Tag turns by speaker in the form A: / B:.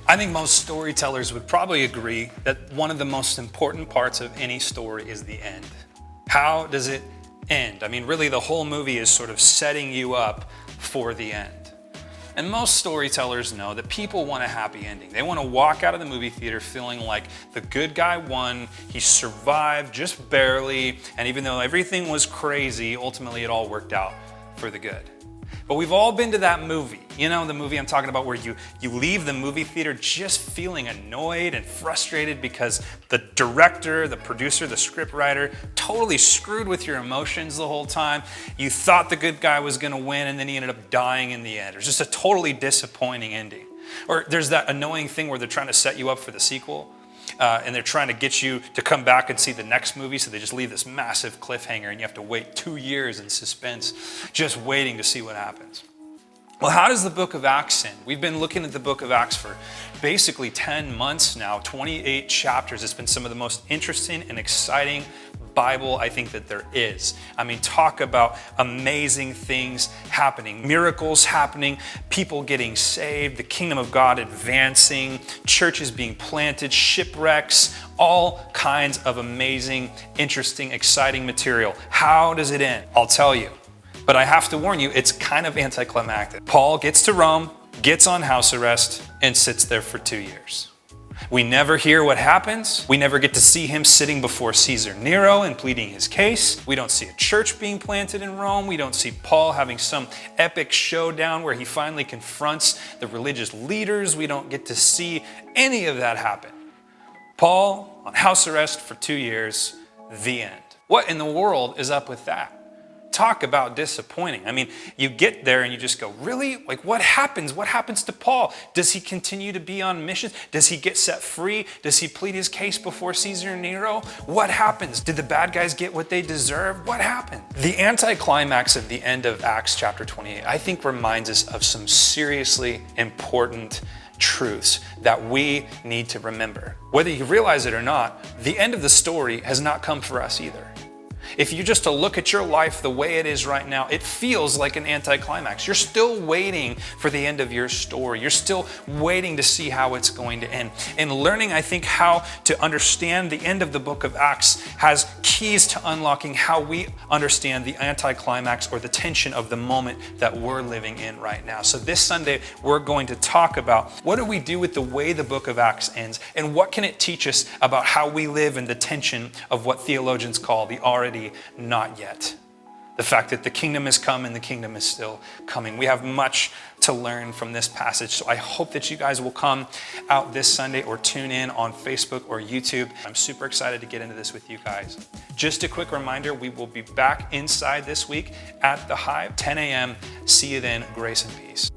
A: I think most storytellers would probably agree that one of the most important parts of any story is the end. How does it end? I mean, really the whole movie is sort of setting you up for the end. And most storytellers know that people want a happy ending. They want to walk out of the movie theater feeling like the good guy won, he survived just barely, and even though everything was crazy, ultimately it all worked out for the good. But we've all been to that movie. You know, the movie I'm talking about where you leave the movie theater just feeling annoyed and frustrated because the director, the producer, the scriptwriter totally screwed with your emotions the whole time. You thought the good guy was gonna win and then he ended up dying in the end. It was just a totally disappointing ending. Or there's that annoying thing where they're trying to set you up for the sequel. And they're trying to get you to come back and see the next movie, so they just leave this massive cliffhanger and you have to wait 2 years in suspense just waiting to see what happens. Well, how does the book of Acts end? We've been looking at the book of Acts for basically 10 months now, 28 chapters. It's been some of the most interesting and exciting Bible I think that there is. I mean, talk about amazing things happening, miracles happening, people getting saved, the kingdom of God advancing, churches being planted, shipwrecks, all kinds of amazing, interesting, exciting material. How does it end? I'll tell you. But I have to warn you, it's kind of anticlimactic. Paul gets to Rome, gets on house arrest, and sits there for 2 years. We never hear what happens. We never get to see him sitting before Caesar Nero and pleading his case. We don't see a church being planted in Rome. We don't see Paul having some epic showdown where he finally confronts the religious leaders. We don't get to see any of that happen. Paul on house arrest for 2 years, the end. What in the world is up with that? Talk about disappointing. I mean, you get there and you just go, really? Like, what happens? What happens to Paul? Does he continue to be on mission? Does he get set free? Does he plead his case before Caesar Nero? What happens? Did the bad guys get what they deserve? What happened? The anticlimax of the end of Acts chapter 28, I think reminds us of some seriously important truths that we need to remember. Whether you realize it or not, the end of the story has not come for us either. If you just to look at your life the way it is right now, it feels like an anticlimax. You're still waiting for the end of your story. You're still waiting to see how it's going to end. And learning, I think, how to understand the end of the book of Acts has keys to unlocking how we understand the anticlimax or the tension of the moment that we're living in right now. So this Sunday, we're going to talk about what do we do with the way the book of Acts ends, and what can it teach us about how we live in the tension of what theologians call the already not yet. The fact that the kingdom has come and the kingdom is still coming. We have much to learn from this passage. So I hope that you guys will come out this Sunday or tune in on Facebook or YouTube. I'm super excited to get into this with you guys. Just a quick reminder, we will be back inside this week at the Hive, 10 a.m. See you then. Grace and peace.